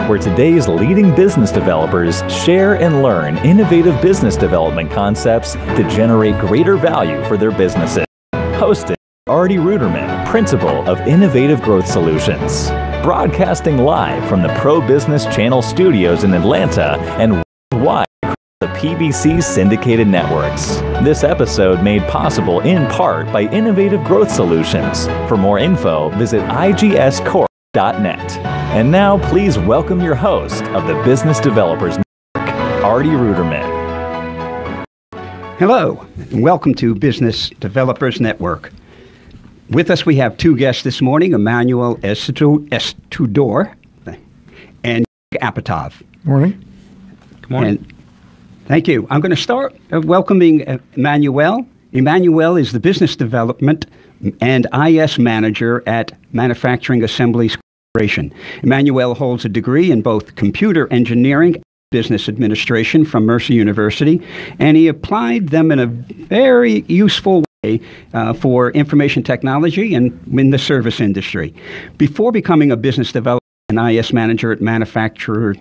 where today's leading business developers share and learn innovative business development concepts to generate greater value for their businesses. Hosted by Artie Ruderman, Principal of Innovative Growth Solutions. Broadcasting live from the Pro Business Channel studios in Atlanta and worldwide across the PBC syndicated networks. This episode made possible in part by Innovative Growth Solutions. For more info, visit igscorp.net. And now, please welcome your host of the Business Developers Network, Artie Ruderman. Hello, and welcome to Business Developers Network. With us, we have two guests this morning, Emmanuel Estudor and Apatov. Morning. Good morning. And thank you. I'm going to start welcoming Emmanuel. Emmanuel is the Business Development and IS Manager at Manufacturing Assemblies Corporation. Emmanuel holds a degree in both computer engineering and business administration from Mercer University, and he applied them in a very useful way for information technology and in the service industry. Before becoming a business development and IS manager at Manufacturer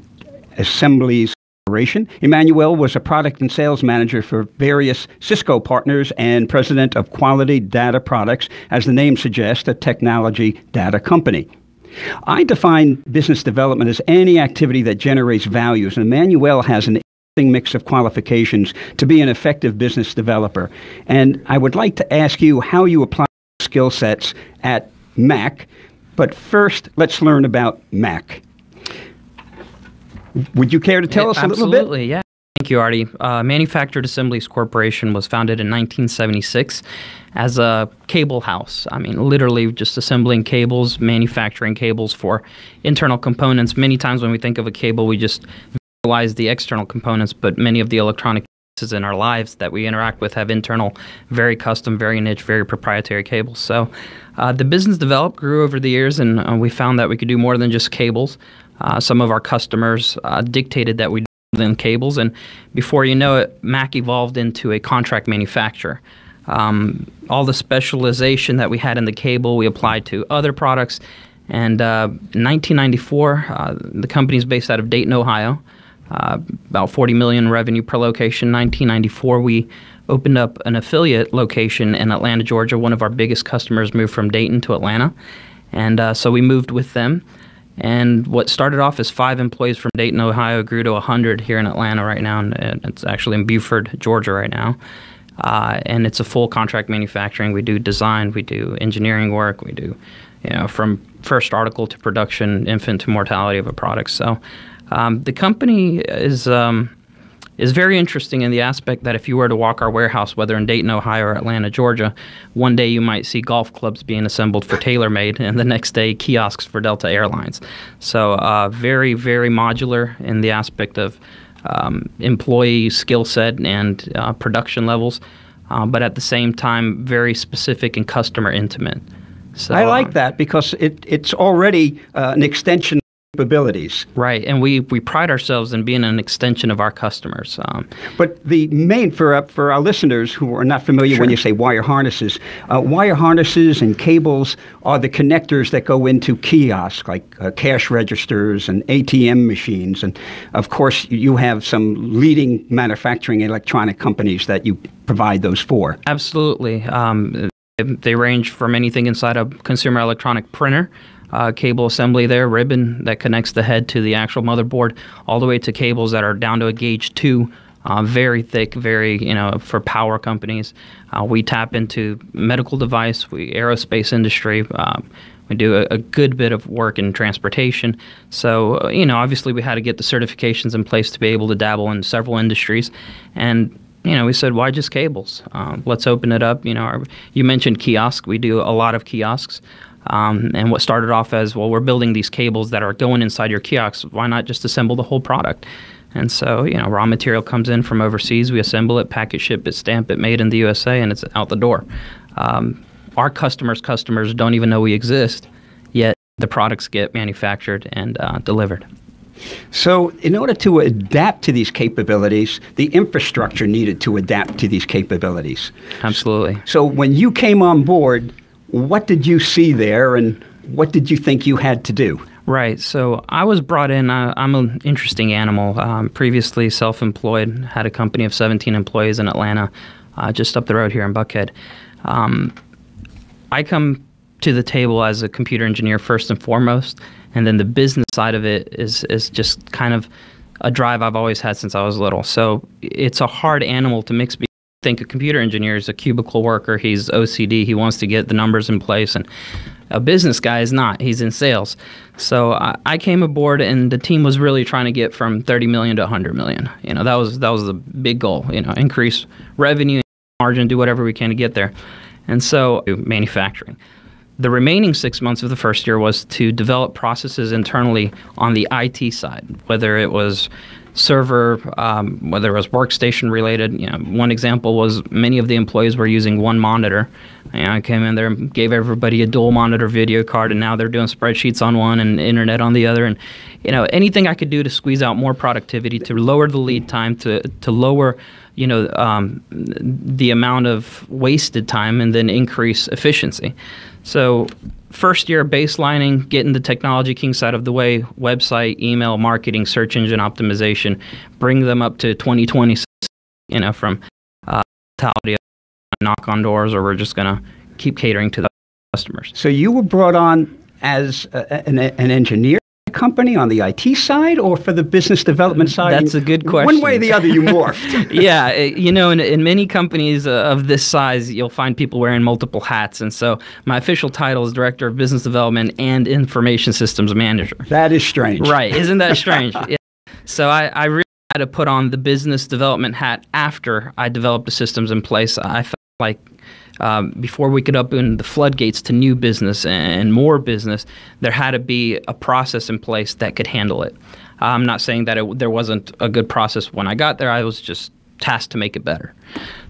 Assemblies Corporation, Emmanuel was a product and sales manager for various Cisco partners and president of Quality Data Products, as the name suggests, a technology data company. I define business development as any activity that generates values, and Emmanuel has an mix of qualifications to be an effective business developer. And I would like to ask you how you apply skill sets at MAC. But first, let's learn about MAC. Would you care to tell us a little bit? Absolutely, yeah. Thank you, Artie. Manufactured Assemblies Corporation was founded in 1976 as a cable house. I mean, literally just assembling cables, manufacturing cables for internal components. Many times when we think of a cable, we just visualize the external components, but many of the electronic devices in our lives that we interact with have internal, very custom, very niche, very proprietary cables. So the business developed, grew over the years, and we found that we could do more than just cables. Some of our customers dictated that we do more than cables, and before you know it, Mac evolved into a contract manufacturer. All the specialization that we had in the cable, we applied to other products. And in 1994, the company is based out of Dayton, Ohio. About $40 million revenue per location. 1994, we opened up an affiliate location in Atlanta, Georgia. One of our biggest customers moved from Dayton to Atlanta, and so we moved with them. And what started off as 5 employees from Dayton, Ohio, grew to 100 here in Atlanta right now, and it's actually in Beaufort, Georgia right now. And it's a full contract manufacturing. We do design, we do engineering work, we do, from first article to production, infant to mortality of a product. So the company is very interesting in the aspect that if you were to walk our warehouse, whether in Dayton, Ohio, or Atlanta, Georgia, one day you might see golf clubs being assembled for TaylorMade, and the next day kiosks for Delta Airlines. So very, very modular in the aspect of employee skill set and production levels, but at the same time, very specific and customer intimate. So, I like that because it's already an extension of capabilities. Right, and we pride ourselves in being an extension of our customers. But the main, for our listeners who are not familiar, Sure. when you say wire harnesses and cables are the connectors that go into kiosks, like cash registers and ATM machines. And, of course, you have some leading manufacturing electronic companies that you provide those for. Absolutely. They range from anything inside a consumer electronic printer, cable assembly there, ribbon that connects the head to the actual motherboard, all the way to cables that are down to a gauge 2, very thick, very, for power companies. We tap into medical device, aerospace industry. We do a good bit of work in transportation. So, obviously we had to get the certifications in place to be able to dabble in several industries. And we said, why just cables? Let's open it up. You mentioned kiosk. We do a lot of kiosks. And what started off as, well, we're building these cables that are going inside your kiosks. Why not just assemble the whole product? And so, raw material comes in from overseas. We assemble it, package, ship it, stamp it, made in the USA, and it's out the door. Our customers' don't even know we exist, yet the products get manufactured and delivered. So in order to adapt to these capabilities, the infrastructure needed to adapt to these capabilities. Absolutely. So when you came on board, what did you see there and what did you think you had to do? Right. So I was brought in. I'm an interesting animal. Previously self-employed, had a company of 17 employees in Atlanta, just up the road here in Buckhead. I come to the table as a computer engineer first and foremost, and then the business side of it is just kind of a drive I've always had since I was little. So it's a hard animal to mix. Think a computer engineer is a cubicle worker. He's OCD. He wants to get the numbers in place, and a business guy is not. He's in sales. So I came aboard, and the team was really trying to get from 30 million to 100 million. That was the big goal. Increase revenue, margin, do whatever we can to get there. And so manufacturing. The remaining 6 months of the first year was to develop processes internally on the IT side, whether it was server, whether it was workstation related. One example was many of the employees were using one monitor. I came in there and gave everybody a dual monitor video card, and now they're doing spreadsheets on one and internet on the other. And anything I could do to squeeze out more productivity, to lower the lead time, to lower the amount of wasted time, and then increase efficiency. So first year baselining, getting the technology kinks out of the way, website, email, marketing, search engine optimization, bring them up to 2020, from mentality of knock on doors, or we're just going to keep catering to the customers. So you were brought on as an engineer company on the IT side, or for the business development side? That's a good question. One way or the other, you morphed. Yeah, in many companies of this size, you'll find people wearing multiple hats. And so my official title is Director of Business Development and Information Systems Manager. That is strange. Right. Isn't that strange? Yeah. So I really had to put on the business development hat after I developed the systems in place. I felt like before we could open the floodgates to new business and more business, there had to be a process in place that could handle it. I'm not saying that there wasn't a good process when I got there. I was just tasked to make it better.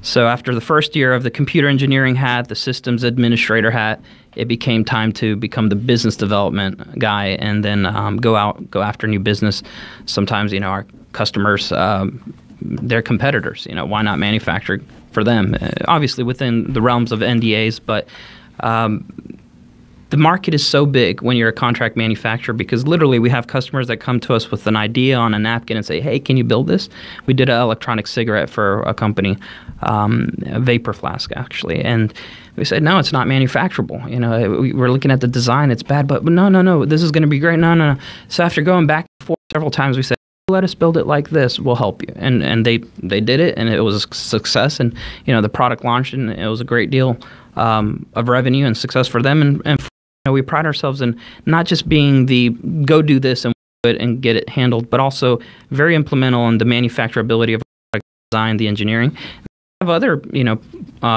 So after the first year of the computer engineering hat, the systems administrator hat, it became time to become the business development guy, and then go after new business. Sometimes, our customers, they're competitors. Why not manufacture for them? Obviously within the realms of NDAs, but the market is so big when you're a contract manufacturer, because literally we have customers that come to us with an idea on a napkin and say, hey, can you build this? We did an electronic cigarette for a company, a vapor flask actually, and we said, no, it's not manufacturable. We're looking at the design, it's bad, but no, this is going to be great. No. So after going back and forth several times, we said, let us build it like this, we'll help you. And they did it, and it was a success, and the product launched, and it was a great deal of revenue and success for them. And we pride ourselves in not just being the go do this and do it and get it handled, but also very implemental in the manufacturability of product design, the engineering. We have other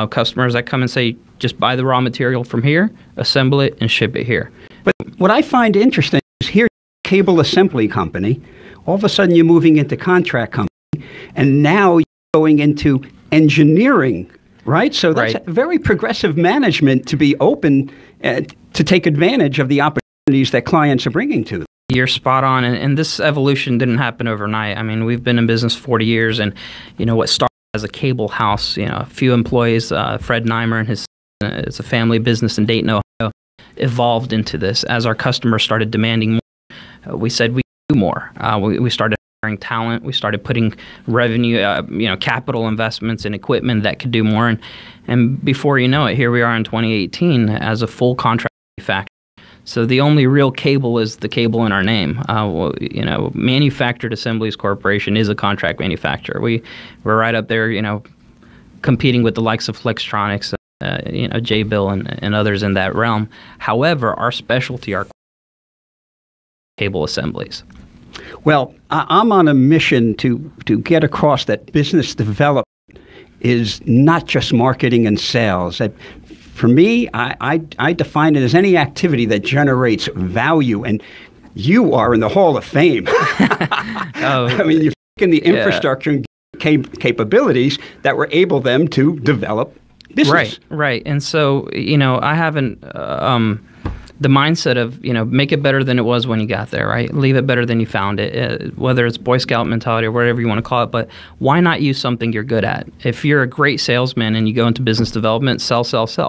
customers that come and say, just buy the raw material from here, assemble it, and ship it here. But what I find interesting is here, cable assembly company, all of a sudden you're moving into contract company, and now you're going into engineering, right? So that's right. Very progressive management to be open to take advantage of the opportunities that clients are bringing to them. You're spot on, and this evolution didn't happen overnight. I mean, we've been in business 40 years, and what started as a cable house, a few employees, Fred Neimer and his, it's a family business in Dayton, Ohio, evolved into this. As our customers started demanding more, we said we do more. We started hiring talent. We started putting revenue, capital investments in equipment that could do more. And before you know it, here we are in 2018 as a full contract manufacturer. So the only real cable is the cable in our name. Manufactured Assemblies Corporation is a contract manufacturer. We're right up there, competing with the likes of Flextronics, J-Bill and others in that realm. However, our specialty are cable assemblies. Well, I'm on a mission to get across that business development is not just marketing and sales. For me, I define it as any activity that generates value, and you are in the Hall of Fame. I mean, you've taken the infrastructure and capabilities that were able them to develop business. Right. And so, I haven't the mindset of, make it better than it was when you got there, right? Leave it better than you found it, whether it's Boy Scout mentality or whatever you want to call it. But why not use something you're good at? If you're a great salesman and you go into business development, sell,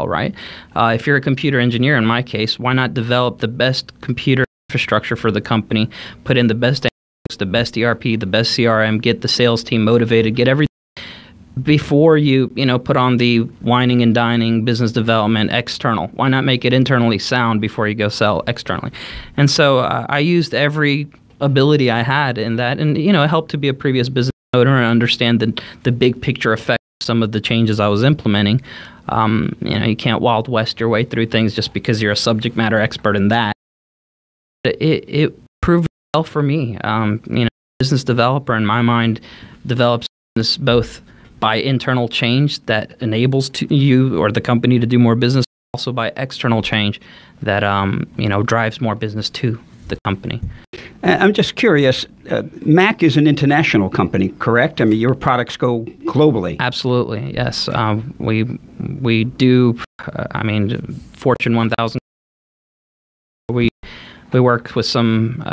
right? If you're a computer engineer, in my case, why not develop the best computer infrastructure for the company, put in the best analytics, the best ERP, the best CRM, get the sales team motivated, get everything before you put on the whining and dining business development external. Why not make it internally sound before you go sell externally? And so I used every ability I had in that, and it helped to be a previous business owner and understand the big picture effect of some of the changes I was implementing. You can't Wild West your way through things just because you're a subject matter expert in that. It proved well for me. Business developer in my mind develops business both by internal change that enables you or the company to do more business, also by external change that drives more business to the company. I'm just curious, Mac is an international company, correct? I mean, your products go globally. Absolutely, yes. We do, Fortune 1000. We work with some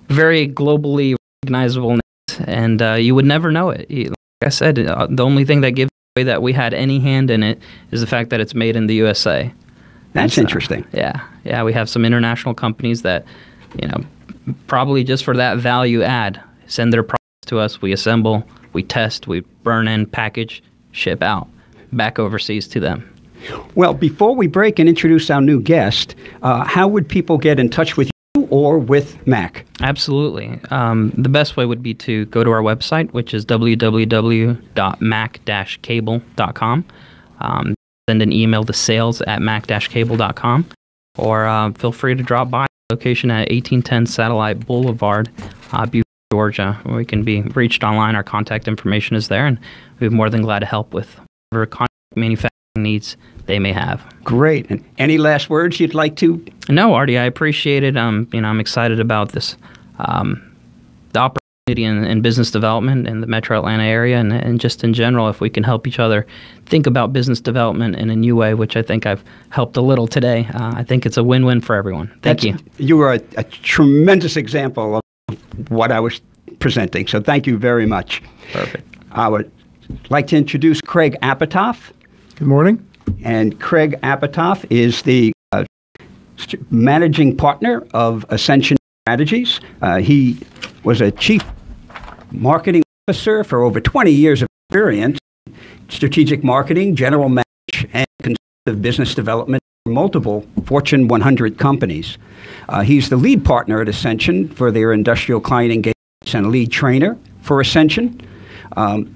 very globally recognizable names, and you would never know it. Like I said, the only thing that gives away that we had any hand in it is the fact that it's made in the USA. That's interesting. Yeah, we have some international companies that, probably just for that value add, send their products to us. We assemble, we test, we burn in, package, ship out, back overseas to them. Well, before we break and introduce our new guest, how would people get in touch with you or with Mac? Absolutely. The best way would be to go to our website, which is www.mac-cable.com. Send an email to sales@mac-cable.com, or feel free to drop by location at 1810 Satellite Boulevard, Butte, Georgia, where we can be reached online. Our contact information is there, and we'd be more than glad to help with whatever contract manufacturing needs they may have. Great. And any last words you'd like to? No, Artie, I appreciate it. I'm excited about this, the opportunity in business development in the Metro Atlanta area, and just in general, if we can help each other think about business development in a new way, which I think I've helped a little today. I think it's a win-win for everyone. Thank you. You are a tremendous example of what I was presenting, so thank you very much. Perfect. I would like to introduce Craig Apatoff. Good morning. And Craig Apatoff is the managing partner of Ascension Strategies. He was a chief marketing officer for over 20 years of experience in strategic marketing, general management, and consultative business development for multiple Fortune 100 companies. He's the lead partner at Ascension for their industrial client engagements and a lead trainer for Ascension.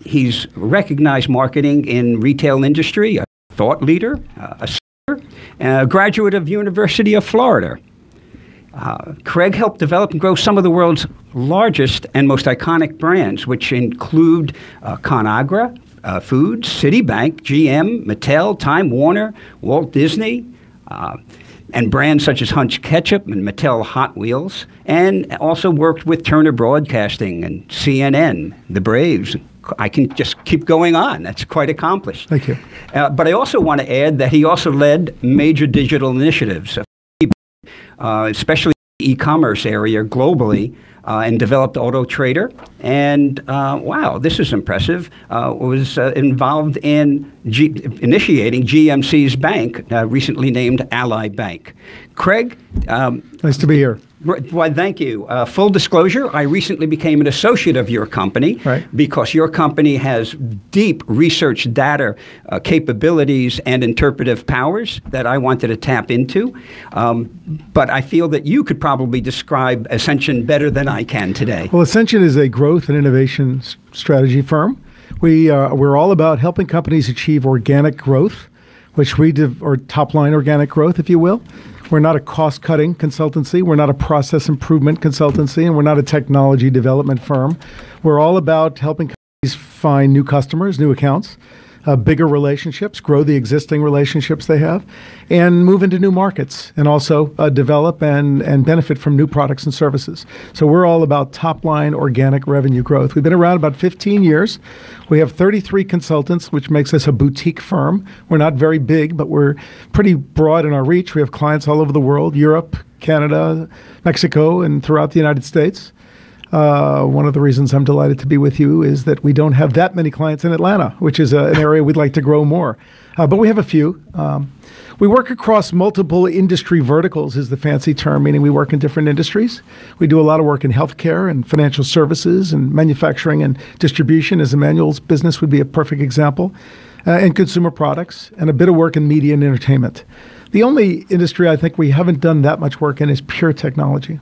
He's recognized marketing in retail industry, a thought leader, a speaker, and a graduate of University of Florida. Craig helped develop and grow some of the world's largest and most iconic brands, which include ConAgra Foods, Citibank, GM, Mattel, Time Warner, Walt Disney, and brands such as Hunt's Ketchup and Mattel Hot Wheels, and also worked with Turner Broadcasting and CNN, the Braves. I can just keep going on. That's quite accomplished. Thank you. But I also want to add that he also led major digital initiatives, especially the e-commerce area globally, and developed Auto Trader. And wow, this is impressive. Was involved in initiating GMC's bank, recently named Ally Bank. Craig? Nice to be here. Why, thank you. Full disclosure, I recently became an associate of your company because your company has deep research data capabilities and interpretive powers that I wanted to tap into. But I feel that you could probably describe Ascension better than I can today. Well, Ascension is a growth and innovation strategy firm. We're all about helping companies achieve organic growth, which or top-line organic growth, if you will. We're not a cost-cutting consultancy. We're not a process improvement consultancy, and we're not a technology development firm. We're all about helping companies find new customers, new accounts, bigger relationships, grow the existing relationships they have, and move into new markets, and also develop and benefit from new products and services. So we're all about top-line organic revenue growth. We've been around about 15 years. We have 33 consultants, which makes us a boutique firm. We're not very big, but we're pretty broad in our reach. We have clients all over the world, Europe, Canada, Mexico, and throughout the United States. One of the reasons I'm delighted to be with you is that we don't have that many clients in Atlanta, which is an area we'd like to grow more. But we have a few. We work across multiple industry verticals is the fancy term, meaning we work in different industries. We do a lot of work in healthcare and financial services and manufacturing and distribution, as Emmanuel's business would be a perfect example, and consumer products, and a bit of work in media and entertainment. The only industry I think we haven't done that much work in is pure technology.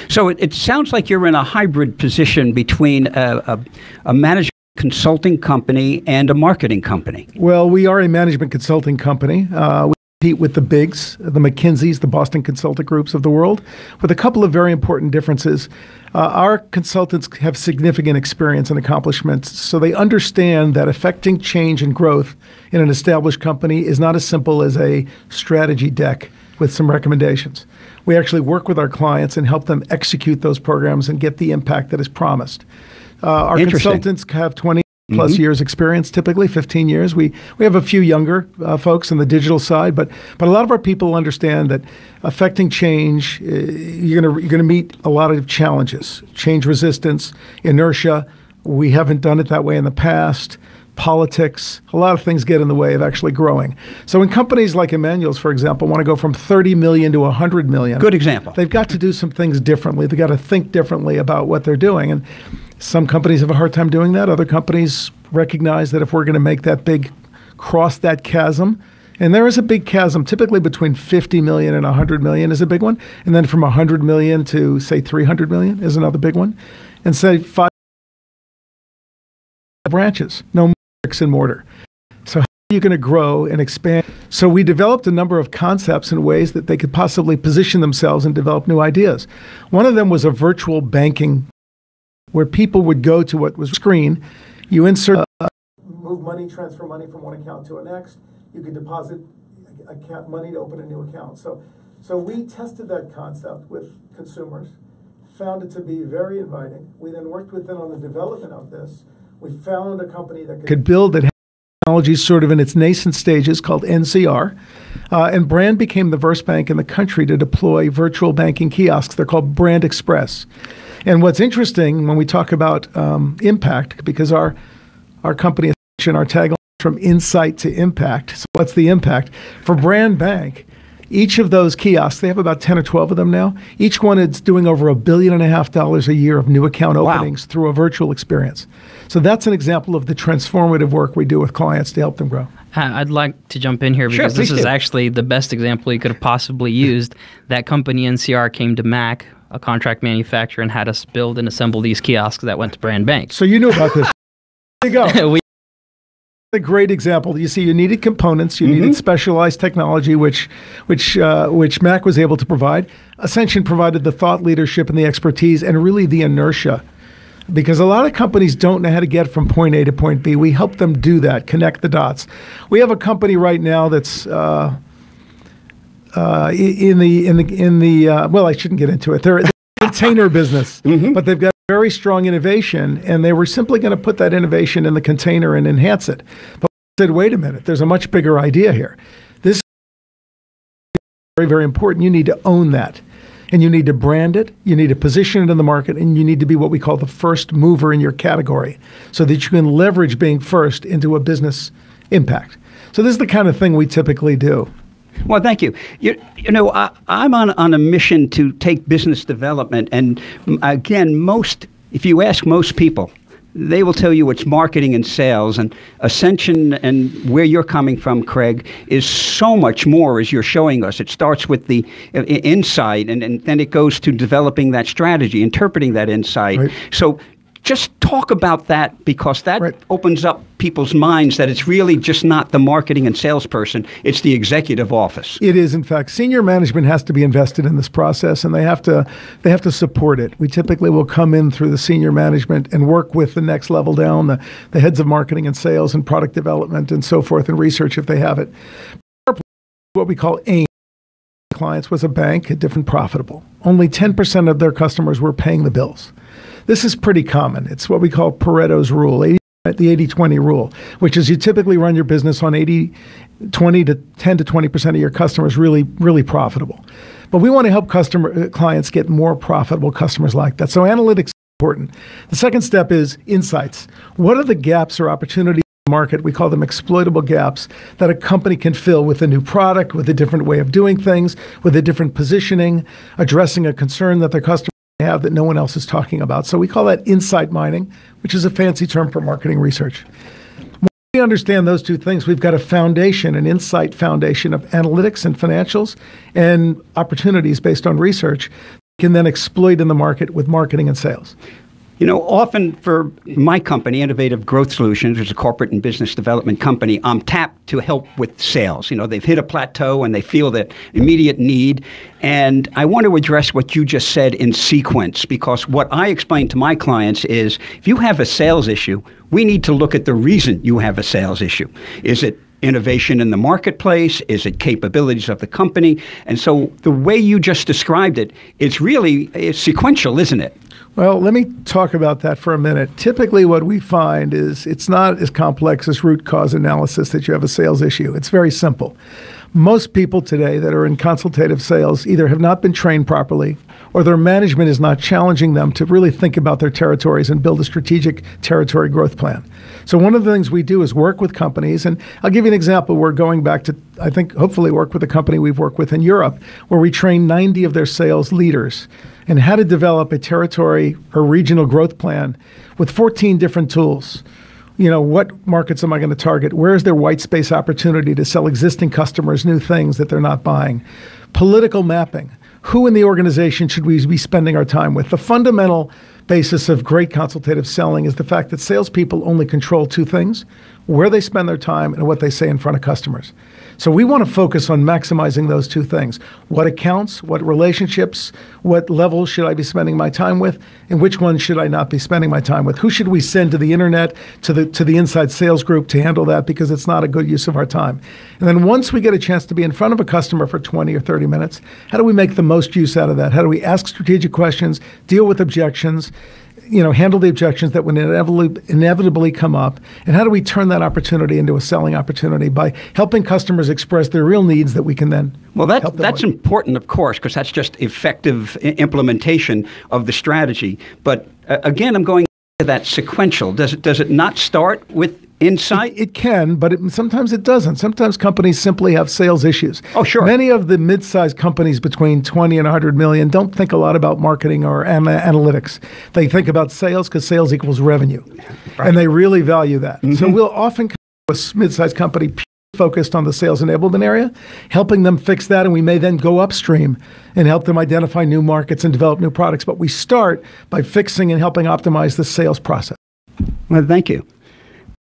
So it sounds like you're in a hybrid position between a management consulting company and a marketing company. Well, we are a management consulting company. We compete with the bigs, the McKinseys, the Boston Consulting Groups of the world, with a couple of very important differences. Our consultants have significant experience and accomplishments, so they understand that affecting change and growth in an established company is not as simple as a strategy deck with some recommendations. We actually work with our clients and help them execute those programs and get the impact that is promised. Our consultants have 20 plus years experience, typically 15 years. We have a few younger folks on the digital side, but a lot of our people understand that affecting change, you're gonna meet a lot of challenges, change resistance, inertia. We haven't done it that way in the past. Politics, a lot of things get in the way of actually growing. So when companies like Emmanuel's, for example, want to go from 30 million to 100 million. Good example. They've got to do some things differently. They've got to think differently about what they're doing. And some companies have a hard time doing that. Other companies recognize that if we're going to make that big, cross that chasm, and there is a big chasm, typically between 50 million and 100 million is a big one. And then from 100 million to, say, 300 million is another big one. And say 5 branches, no more bricks and mortar. So how are you going to grow and expand? So we developed a number of concepts and ways that they could possibly position themselves and develop new ideas. One of them was a virtual banking where people would go to what was a screen. You insert, move money, transfer money from one account to the next. You could deposit account money to open a new account. So we tested that concept with consumers, found it to be very inviting. We then worked with them on the development of this. We found a company that could build that technology sort of in its nascent stages called NCR. And Brand became the first bank in the country to deploy virtual banking kiosks. They're called Brand Express. And what's interesting when we talk about impact, because our company, our tagline is from insight to impact. So what's the impact? For Brand Bank, each of those kiosks, they have about 10 or 12 of them now. Each one is doing over $1.5 billion a year of new account openings through a virtual experience. So that's an example of the transformative work we do with clients to help them grow. I'd like to jump in here because this is actually the best example you could have possibly used. That company, NCR, came to Mac, a contract manufacturer, and had us build and assemble these kiosks that went to Brand Bank. So you knew about this. There you go. A great example. You see, you needed components, you needed specialized technology, which Mac was able to provide. Ascension provided the thought leadership and the expertise and really the inertia. Because a lot of companies don't know how to get from point A to point B. We help them do that, connect the dots. We have a company right now that's well, I shouldn't get into it. They're a container business, but they've got very strong innovation, and they were simply going to put that innovation in the container and enhance it. But we said, wait a minute, there's a much bigger idea here. This is very, very important. You need to own that. And you need to brand it, you need to position it in the market, and you need to be what we call the first mover in your category so that you can leverage being first into a business impact. So this is the kind of thing we typically do. Well, thank you. You know, I'm on a mission to take business development, and again, if you ask most people, they will tell you it's marketing and sales, and Ascension and where you're coming from, Craig, is so much more as you're showing us. It starts with the insight, and then it goes to developing that strategy, interpreting that insight. Right. So just talk about that, because that opens up people's minds that it's really just not the marketing and salesperson, it's the executive office. It is, in fact. Senior management has to be invested in this process, and they have to support it. We typically will come in through the senior management and work with the next level down, the heads of marketing and sales and product development and so forth, and research if they have it. What we call AIM clients was a bank, different profitable. Only 10% of their customers were paying the bills. This is pretty common. It's what we call Pareto's rule, the 80-20 rule, which is you typically run your business on 10 to 20% of your customers really, really profitable. But we want to help clients get more profitable customers like that. So analytics is important. The second step is insights. What are the gaps or opportunities in the market? We call them exploitable gaps that a company can fill with a new product, with a different way of doing things, with a different positioning, addressing a concern that their customers have that no one else is talking about. So we call that insight mining, which is a fancy term for marketing research. When we understand those two things, we've got a foundation, an insight foundation of analytics and financials and opportunities based on research we can then exploit in the market with marketing and sales. You know, often for my company, Innovative Growth Solutions, which is a corporate and business development company, I'm tapped to help with sales. You know, they've hit a plateau and they feel that immediate need. And I want to address what you just said in sequence, because what I explain to my clients is if you have a sales issue, we need to look at the reason you have a sales issue. Is it innovation in the marketplace? Is it capabilities of the company? And so the way you just described it, it's sequential, isn't it? Well, let me talk about that for a minute. Typically what we find is it's not as complex as root cause analysis that you have a sales issue. It's very simple. Most people today that are in consultative sales either have not been trained properly or their management is not challenging them to really think about their territories and build a strategic territory growth plan. So one of the things we do is work with companies, and I'll give you an example. We're going back to, I think, hopefully work with a company we've worked with in Europe where we train 90 of their sales leaders and how to develop a territory or regional growth plan with 14 different tools. You know, what markets am I going to target? Where is there white space opportunity to sell existing customers new things that they're not buying? Political mapping. Who in the organization should we be spending our time with? The fundamental basis of great consultative selling is the fact that salespeople only control two things: where they spend their time and what they say in front of customers. So we want to focus on maximizing those two things. What accounts, what relationships, what levels should I be spending my time with, and which ones should I not be spending my time with? Who should we send to the internet, to the inside sales group to handle that, because it's not a good use of our time? And then once we get a chance to be in front of a customer for 20 or 30 minutes, how do we make the most use out of that? How do we ask strategic questions, deal with objections, handle the objections that would inevitably come up, and how do we turn that opportunity into a selling opportunity by helping customers express their real needs that we can then help them that's with. important, of course, because that's just effective implementation of the strategy. But again, I'm going to that sequential. Does it not start with insight? It can, but sometimes it doesn't. Sometimes companies simply have sales issues. Oh, sure. Many of the mid-sized companies between 20 and 100 million don't think a lot about marketing or analytics. They think about sales because sales equals revenue. Right. And they really value that. Mm-hmm. So we'll often come to a mid-sized company focused on the sales enablement area, helping them fix that, and we may then go upstream and help them identify new markets and develop new products. But we start by fixing and helping optimize the sales process. Well, thank you.